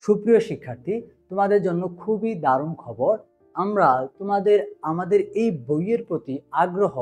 সুপ্রিয় শিক্ষার্থী, তোমাদের জন্য খুবই দারুণ খবর। আমরা আমাদের এই বইয়ের প্রতি আগ্রহ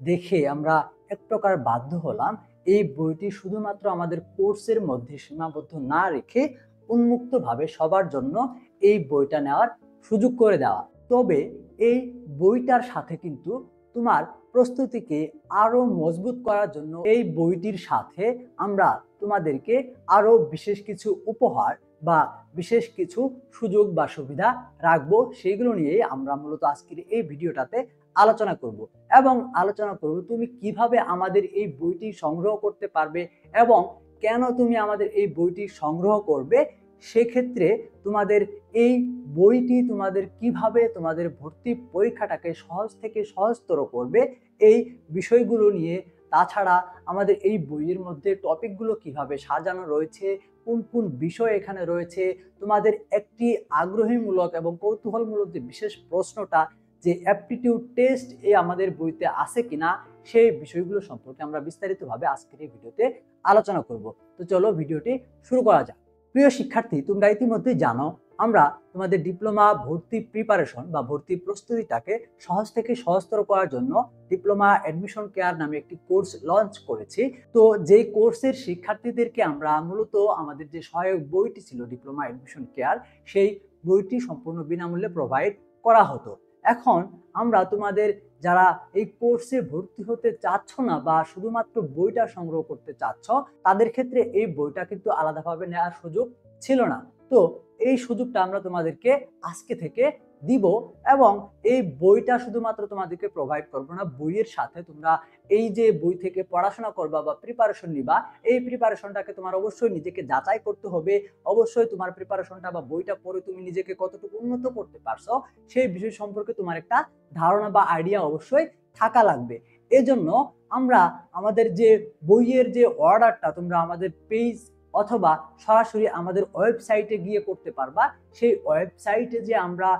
দেখে আমরা এক প্রকার বাধ্য হলাম এই বইটি শুধুমাত্র আমাদের কোর্সের মধ্যে সীমাবদ্ধ না রেখে উন্মুক্তভাবে সবার জন্য এই বইটা নেওয়ার সুযোগ করে দেওয়া। তবে এই বইটার সাথে কিন্তু তোমার প্রস্তুতিকে আরো মজবুত করার জন্য এই বইটির সাথে আমরা তোমাদেরকে আরো বিশেষ কিছু উপহার বা বিশেষ কিছু সুযোগ বা সুবিধা রাখবো। সেইগুলো নিয়েই আমরা মূলত আজকের এই ভিডিওটাতে আলোচনা করব এবং আলোচনা করব তুমি কিভাবে আমাদের এই বইটি সংগ্রহ করতে পারবে এবং কেন তুমি আমাদের এই বইটি সংগ্রহ করবে। সেক্ষেত্রে তোমাদের এই বইটি তোমাদের কিভাবে তোমাদের ভর্তি পরীক্ষাটাকে সহজ থেকে সহজতর করবে, এই বিষয়গুলো নিয়ে, তাছাড়া আমাদের এই বইয়ের মধ্যে টপিকগুলো কিভাবে সাজানো রয়েছে, কোন কোন বিষয় এখানে রয়েছে, তোমাদের একটি আগ্রহীমূলক এবং কৌতূহলমূলক যে বিশেষ প্রশ্নটা যে অ্যাপটিটিউড টেস্ট আমাদের বইতে আছে কিনা, সেই বিষয়গুলো সম্পর্কে আমরা বিস্তারিতভাবে আজকের এই ভিডিওতে আলোচনা করব। তো চলো ভিডিওটি শুরু করা যাক। প্রিয় শিক্ষার্থী, তোমরা ইতিমধ্যেই জানো আমরা তোমাদের ডিপ্লোমা ভর্তি প্রিপারেশন বা ভর্তি প্রস্তুতিটাকে সহজ থেকে সহজতর করার জন্য ডিপ্লোমা অ্যাডমিশন কেয়ার নামে একটি কোর্স লঞ্চ করেছি। তো যেই কোর্সের শিক্ষার্থীদেরকে আমরা মূলত আমাদের যে সহায়ক বইটি ছিল ডিপ্লোমা অ্যাডমিশন কেয়ার, সেই বইটি সম্পূর্ণ বিনামূল্যে প্রোভাইড করা হতো। এখন আমরা তোমাদের যারা এই কোর্সে ভর্তি হতে চাচ্ছ না বা শুধুমাত্র বইটা সংগ্রহ করতে চাচ্ছ, তাদের ক্ষেত্রে এই বইটা কিন্তু আলাদাভাবে নেওয়ার সুযোগ ছিল না। তো এই সুযোগটা আমরা তোমাদেরকে আজকে থেকে দিব এবং এই বইটা শুধুমাত্র তোমাদেরকে প্রোভাইড করবো না, বইয়ের সাথে তোমরা এই যে বই থেকে পড়াশোনা করবা বা প্রিপারেশন নিবা, এই প্রিপারেশনটাকে তোমার অবশ্যই নিজেকে যাচাই করতে হবে। অবশ্যই তোমার প্রিপারেশনটা বা বইটা পড়ে তুমি নিজেকে কতটুকু উন্নত করতে পারছো সেই বিষয় সম্পর্কে তোমার একটা ধারণা বা আইডিয়া অবশ্যই থাকা লাগবে। এজন্য আমরা আমাদের যে বইয়ের যে অর্ডারটা তোমরা আমাদের পেজ অথবা সরাসরি আমাদের ওয়েবসাইটে গিয়ে করতে পারবা। সেই ওয়েবসাইটে যে আমরা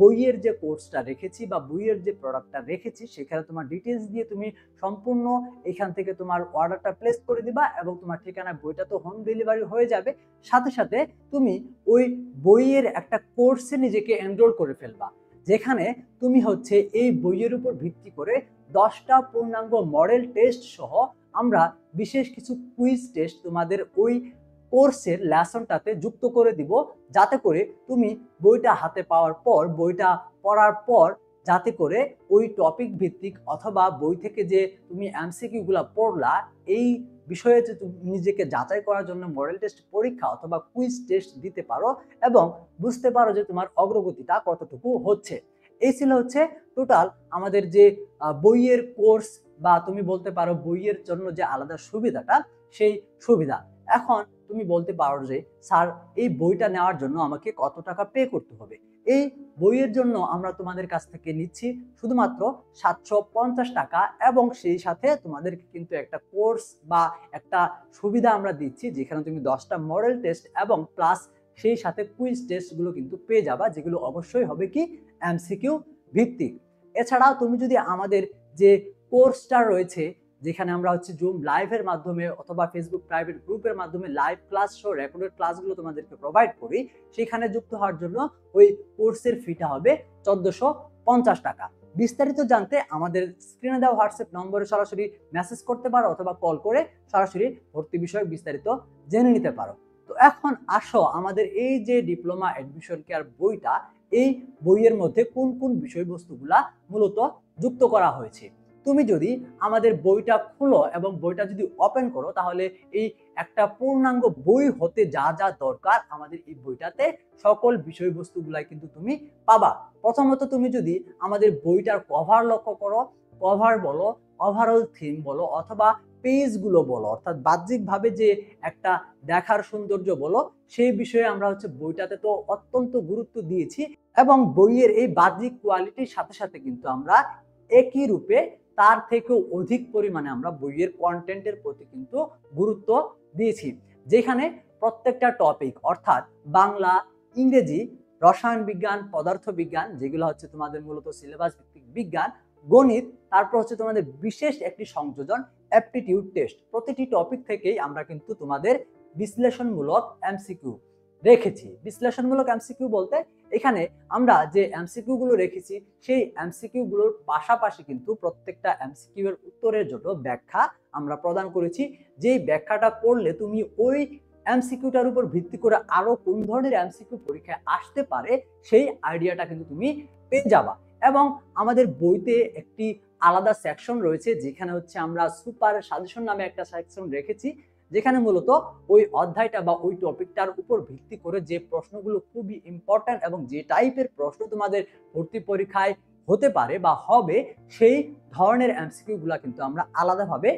বইয়ের যে কোর্সটা রেখেছি বা বইয়ের যে প্রোডাক্টটা রেখেছি, সেখানে তোমার ডিটেলস দিয়ে তুমি সম্পূর্ণ এখান থেকে তোমার অর্ডারটা প্লেস করে দিবা এবং তোমার ঠিকানায় বইটা তো হোম ডেলিভারি হয়ে যাবে। সাথে সাথে তুমি ওই বইয়ের একটা কোর্সে নিজেকে এনরোল করে ফেলবা, যেখানে তুমি হচ্ছে এই বইয়ের উপর ভিত্তি করে 10টা পূর্ণাঙ্গ মডেল টেস্ট সহ আমরা বিশেষ কিছু কুইজ টেস্ট তোমাদের ওই কোর্সের লেসনটাতে যুক্ত করে দিব, যাতে করে তুমি বইটা হাতে পাওয়ার পর, বইটা পড়ার পর, যাতে করে ওই টপিক ভিত্তিক অথবা বই থেকে যে তুমি এমসিকিউ গুলা পড়লা, এই বিষয়ে যে তুমি নিজেকে যাচাই করার জন্য মডেল টেস্ট পরীক্ষা অথবা কুইজ টেস্ট দিতে পারো এবং বুঝতে পারো যে তোমার অগ্রগতিটা কতটুকু হচ্ছে। এই ছিল হচ্ছে টোটাল আমাদের যে বইয়ের কোর্স বা তুমি বলতে পারো বইয়ের জন্য যে আলাদা সুবিধাটা, সেই সুবিধা। এখন তুমি বলতে পারো যে স্যার, এই বইটা নেওয়ার জন্য আমাকে কত টাকা পে করতে হবে। এই বইয়ের জন্য আমরা তোমাদের কাছ থেকে নিচ্ছি শুধুমাত্র 750 টাকা এবং সেই সাথে তোমাদেরকে কিন্তু একটা কোর্স বা একটা সুবিধা আমরা দিচ্ছি, যেখানে তুমি 10টা মডেল টেস্ট এবং প্লাস সেই সাথে কুইজ টেস্টগুলো কিন্তু পেয়ে যাবা, যেগুলো অবশ্যই হবে কি এমসিকিউ ভিত্তিক। এছাড়াও তুমি যদি আমাদের যে কোর্সটা রয়েছে, যেখানে আমরা হচ্ছে জুম লাইভের মাধ্যমে অথবা ফেসবুক প্রাইভেট গ্রুপের মাধ্যমে লাইভ ক্লাস সহ রেকর্ডেড ক্লাসগুলো তোমাদেরকে প্রোভাইড করি, সেখানে যুক্ত হওয়ার জন্য ওই কোর্সের ফিটা হবে 1450 টাকা। বিস্তারিত জানতে আমাদের স্ক্রিনে দেওয়া হোয়াটসঅ্যাপ নম্বরে সরাসরি মেসেজ করতে পারো অথবা কল করে সরাসরি ভর্তি বিষয়ক বিস্তারিত জেনে নিতে পারো। তো এখন আসো আমাদের এই যে ডিপ্লোমা অ্যাডমিশন কেয়ার বইটা, এই বইয়ের মধ্যে কোন কোন বিষয়বস্তুগুলা মূলত যুক্ত করা হয়েছে। তুমি যদি আমাদের বইটা খুলো এবং বইটা যদি ওপেন করো, তাহলে এই একটা পূর্ণাঙ্গ বই হতে যা যা দরকার আমাদের এই বইটাতে সকল বিষয়বস্তুগুলাই কিন্তু তুমি পাবা। প্রথমত তুমি যদি আমাদের বইটার কভার লক্ষ্য করো, কভার বলো, ওভারঅল থিম বলো অথবা পেজগুলো বলো, অর্থাৎ বাহ্যিকভাবে যে একটা দেখার সৌন্দর্য বলো, সেই বিষয়ে আমরা হচ্ছে বইটাতে তো অত্যন্ত গুরুত্ব দিয়েছি এবং বইয়ের এই বাহ্যিক কোয়ালিটির সাথে সাথে কিন্তু আমরা একই রূপে তার থেকেও অধিক পরিমাণে আমরা বইয়ের কন্টেন্টের প্রতি কিন্তু গুরুত্ব দিয়েছি, যেখানে প্রত্যেকটা টপিক অর্থাৎ বাংলা, ইংরেজি, রসায়ন বিজ্ঞান, পদার্থ বিজ্ঞান, যেগুলো হচ্ছে তোমাদের মূলত সিলেবাস ভিত্তিক বিজ্ঞান, গণিত, তারপর হচ্ছে তোমাদের বিশেষ একটি সংযোজন অ্যাপটিটিউড টেস্ট, প্রতিটি টপিক থেকেই আমরা কিন্তু তোমাদের বিশ্লেষণমূলক এমসিকিউ, রেখেছি। বিশ্লেষণমূলক এমসিকিউ বলতে এখানে আমরা যে এমসিকিউ গুলো রেখেছি সেই এমসিকিউ গুলোর পাশাপাশি কিন্তু প্রত্যেকটা এমসিকিউ এর উত্তরের জন্য ব্যাখ্যা আমরা প্রদান করেছি, যেই ব্যাখ্যাটা পড়লে তুমি ওই এমসিকিউটার উপর ভিত্তি করে আরো কোন ধরনের এমসিকিউ পরীক্ষায় আসতে পারে সেই আইডিয়াটা কিন্তু তুমি পেয়ে যাবা। এবং আমাদের বইতে একটি আলাদা সেকশন রয়েছে যেখানে হচ্ছে আমরা সুপার সাজেশন নামে একটা সেকশন রেখেছি, যেখানে মূলত ওই অধ্যায়টা বা ওই টপিকটার উপর ভিত্তি করে যে প্রশ্নগুলো খুবই ইম্পর্ট্যান্ট এবং যে টাইপের প্রশ্ন তোমাদের ভর্তি পরীক্ষায় হতে পারে বা হবে সেই ধরনের এমসিকিউ গুলা কিন্তু আমরা আলাদাভাবে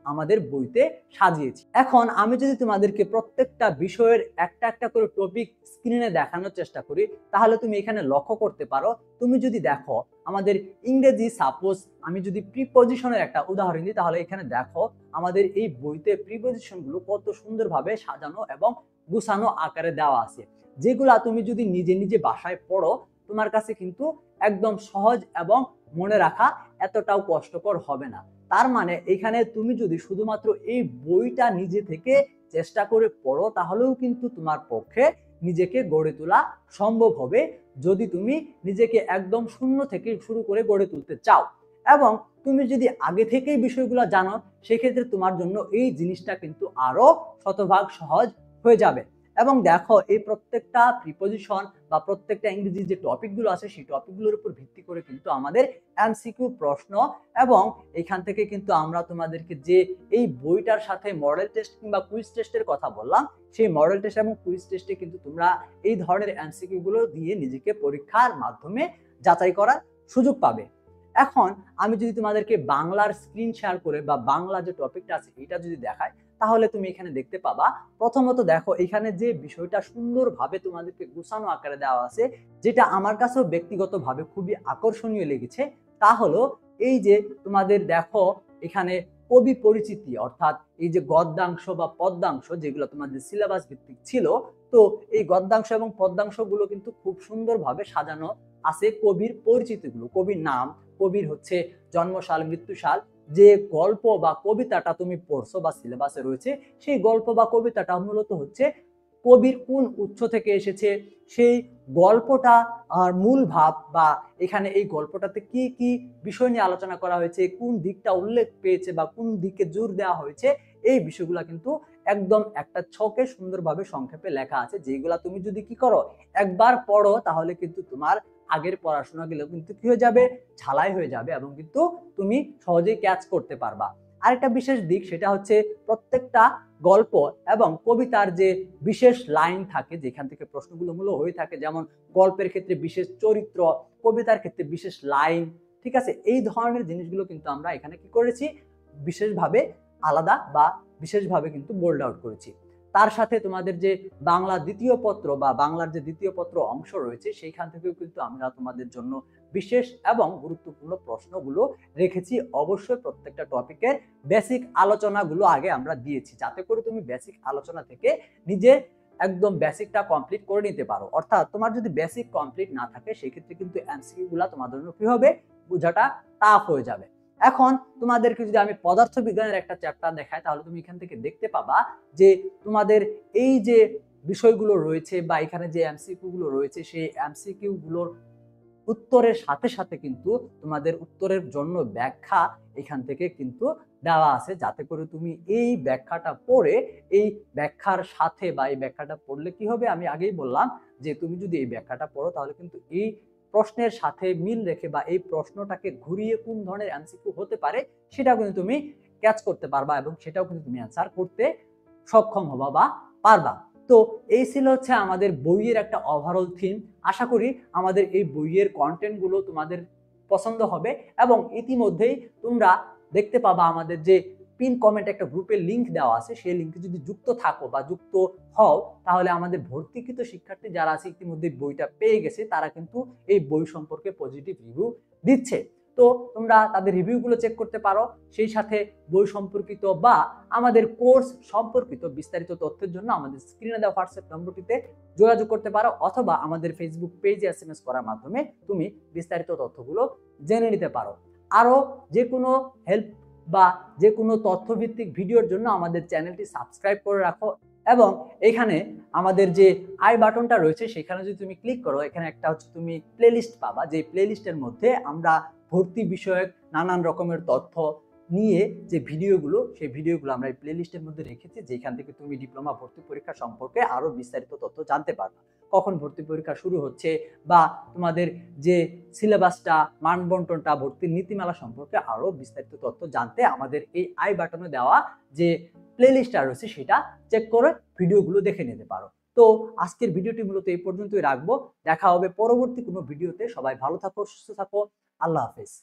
আমাদের বইতে সাজিয়েছি। এখন আমি যদি তোমাদেরকে প্রত্যেকটা বিষয়ের একটা একটা করে টপিক স্ক্রিনে দেখানোর চেষ্টা করি, তাহলে তুমি এখানে লক্ষ্য করতে পারো। তুমি যদি দেখো আমাদের ইংরেজি, সাপোজ আমি যদি প্রিপজিশনের একটা উদাহরণ দিই, তাহলে এখানে দেখো আমাদের এই বইতে প্রিপজিশন গুলো কত সুন্দরভাবে সাজানো এবং গুছানো আকারে দেওয়া আছে, যেগুলা তুমি যদি নিজে নিজে বাসায় পড়ো তোমার কাছে কিন্তু একদম সহজ এবং মনে রাখা এতটাও কষ্টকর হবে না। তার মানে এখানে তুমি যদি শুধুমাত্র এই বইটা নিজে থেকে চেষ্টা করে পড়ো তাহলেও কিন্তু তোমার পক্ষে নিজেকে গড়ে তোলা সম্ভব হবে, যদি তুমি নিজেকে একদম শূন্য থেকে শুরু করে গড়ে তুলতে চাও। এবং তুমি যদি আগে থেকেই বিষয়গুলো জানো সেক্ষেত্রে তোমার জন্য এই জিনিসটা কিন্তু আরো শতভাগ সহজ হয়ে যাবে। এবং দেখো এই প্রত্যেকটা প্রিপজিশন বা প্রত্যেকটা ইংরেজি যে টপিকগুলো আছে সেই টপিকগুলোর উপর ভিত্তি করে কিন্তু আমাদের এমসিকিউ প্রশ্ন, এবং এখান থেকে কিন্তু আমরা তোমাদেরকে যে এই বইটার সাথে মডেল টেস্ট কিংবা কুইজ টেস্টের কথা বললাম, সেই মডেল টেস্ট এবং কুইজ টেস্টে কিন্তু তোমরা এই ধরনের এমসিকিউ গুলো দিয়ে নিজেকে পরীক্ষার মাধ্যমে যাচাই করার সুযোগ পাবে। এখন আমি যদি তোমাদেরকে বাংলার স্ক্রিন শেয়ার করে বা বাংলা যে টপিকটা আছে এটা যদি দেখায়, তাহলে তুমি এখানে দেখতে পাবা প্রথমত দেখো এখানে যে বিষয়টা সুন্দরভাবে তোমাদেরকে গুছানো আকারে দেওয়া আছে, যেটা আমার কাছেও ব্যক্তিগতভাবে খুবই আকর্ষণীয় লেগেছে, তা হলো এই যে তোমাদের দেখো এখানে কবি পরিচিতি, অর্থাৎ এই যে গদ্যাংশ বা পদ্যাংশ যেগুলো তোমাদের সিলেবাস ভিত্তিক ছিল, তো এই গদ্যাংশ এবং পদ্যাংশ গুলো কিন্তু খুব সুন্দরভাবে সাজানো আছে কবির পরিচিতিগুলো, কবির নাম, কবির হচ্ছে জন্মসাল, মৃত্যুসাল, যে গল্প বা কবিতাটা তুমি পড়ছো বা সিলেবাসে রয়েছে সেই গল্প বা কবিতাটা মূলত হচ্ছে কবির কোন উৎস থেকে এসেছে, সেই গল্পটা আর মূল ভাব বা এখানে এই গল্পটাতে কি কি বিষয় নিয়ে আলোচনা করা হয়েছে, কোন দিকটা উল্লেখ পেয়েছে বা কোন দিকে জোর দেওয়া হয়েছে, এই বিষয়গুলো কিন্তু একদম একটা ছকে সুন্দরভাবে সংক্ষেপে লেখা আছে, যেগুলা তুমি যদি কি করো একবার পড়ো তাহলে কিন্তু তোমার আগের পড়াশোনা গুলো কিন্তু কি হয়ে যাবে, ঝালাই হয়ে যাবে এবং কিন্তু তুমি সহজেই ক্যাচ করতে পারবা। আরেকটা বিশেষ দিক সেটা হচ্ছে প্রত্যেকটা গল্প এবং কবিতার যে বিশেষ লাইন থাকে যেখান থেকে প্রশ্নগুলো মূল হয়ে থাকে, যেমন গল্পের ক্ষেত্রে বিশেষ চরিত্র, কবিতার ক্ষেত্রে বিশেষ লাইন, ঠিক আছে, এই ধরনের জিনিসগুলো কিন্তু আমরা এখানে কি করেছি বিশেষভাবে আলাদা বা বিশেষভাবে কিন্তু বোল্ড আউট করেছি। তার সাথে তোমাদের যে বাংলা দ্বিতীয় পত্র বা বাংলার যে দ্বিতীয় পত্র অংশ রয়েছে সেইখান থেকেও কিন্তু আমরা তোমাদের জন্য বিশেষ এবং গুরুত্বপূর্ণ প্রশ্নগুলো রেখেছি। অবশ্যই প্রত্যেকটা টপিকের বেসিক আলোচনাগুলো আগে আমরা দিয়েছি, যাতে করে তুমি বেসিক আলোচনা থেকে নিজে একদম বেসিকটা কমপ্লিট করে নিতে পারো। অর্থাৎ তোমার যদি বেসিক কমপ্লিট না থাকে সেক্ষেত্রে কিন্তু এমসিকিউ গুলা তোমাদের জন্য কি হবে, বোঝাটা টাফ হয়ে যাবে। এখন তোমাদেরকে যদি আমি পদার্থ বিজ্ঞানের একটা চ্যাপ্টার দেখাই, তাহলে তুমি এখান থেকে দেখতে পাবা যে তোমাদের এই যে বিষয়গুলো রয়েছে বা এখানে যে এমসিকিউ গুলো রয়েছে সেই এমসিকিউ গুলোর উত্তরের সাথে সাথে কিন্তু তোমাদের উত্তরের জন্য ব্যাখ্যা এখান থেকে কিন্তু দেওয়া আছে, যাতে করে তুমি এই ব্যাখ্যাটা পড়ে এই ব্যাখ্যার সাথে বা এই ব্যাখ্যাটা পড়লে কি হবে, আমি আগেই বললাম যে তুমি যদি এই ব্যাখ্যাটা পড়ো তাহলে কিন্তু এই প্রশ্নের সাথে মিল রেখে বা এই প্রশ্নটাকে ঘুরিয়ে কোন ধরনের এমসিকিউ হতে পারে সেটাও কিন্তু তুমি ক্যাচ করতে পারবা এবং সেটাও কিন্তু তুমি অ্যান্সার করতে সক্ষম হবা বা পারবা। তো এই ছিল হচ্ছে আমাদের বইয়ের একটা ওভারঅল থিম। আশা করি আমাদের এই বইয়ের কন্টেন্ট গুলো তোমাদের পছন্দ হবে এবং ইতিমধ্যেই তোমরা দেখতে পাবা আমাদের যে পিন কমেন্ট একটা গ্রুপের লিংক দেওয়া আছে, সেই লিংকে যদি যুক্ত থাকো বা যুক্ত হও তাহলে আমাদের ভর্তিকৃত শিক্ষার্থী যারা আছে ইতিমধ্যে বইটা পেয়ে গেছে তারা কিন্তু এই বই সম্পর্কে পজিটিভ রিভিউ দিচ্ছে। তো তোমরা তাদের রিভিউগুলো চেক করতে পারো, সেই সাথে বই সম্পর্কিত বা আমাদের কোর্স সম্পর্কিত বিস্তারিত তথ্যের জন্য আমাদের স্ক্রিনে দেওয়া হোয়াটসঅ্যাপ নম্বরটিতে যোগাযোগ করতে পারো, অথবা আমাদের ফেসবুক পেজে এসএমএস করার মাধ্যমে তুমি বিস্তারিত তথ্যগুলো জেনে নিতে পারো। আরও যে কোনো হেল্প বা যে কোনো তথ্যভিত্তিক ভিডিওর জন্য আমাদের চ্যানেলটি সাবস্ক্রাইব করে রাখো। এবং এখানে আমাদের যে আই বাটনটা রয়েছে সেখানে যদি তুমি ক্লিক করো, এখানে একটা হচ্ছে তুমি প্লেলিস্ট পাবা, যে প্লেলিস্টের মধ্যে আমরা ভর্তি বিষয়ক নানান রকমের তথ্য নিয়ে যে ভিডিওগুলো, সেই ভিডিওগুলো আমরা এই প্লেলিস্টের মধ্যে রেখেছি, যেখান থেকে তুমি ডিপ্লোমা ভর্তি পরীক্ষা সম্পর্কে আরো বিস্তারিত তথ্য জানতে পারবে, কখন ভর্তি পরীক্ষা শুরু হচ্ছে বা তোমাদের যে সিলেবাসটা, মানবন্টনটা, ভর্তির নীতিমালা সম্পর্কে আরো বিস্তারিত তথ্য জানতে আমাদের এই আই বাটনে দেওয়া যে প্লেলিস্টটা রয়েছে সেটা চেক করে ভিডিওগুলো দেখে নিতে পারো। তো আজকের ভিডিওটি মূলত এই পর্যন্তই রাখবো। দেখা হবে পরবর্তী কোনো ভিডিওতে। সবাই ভালো থাকো, সুস্থ থাকো। আল্লাহ হাফেজ।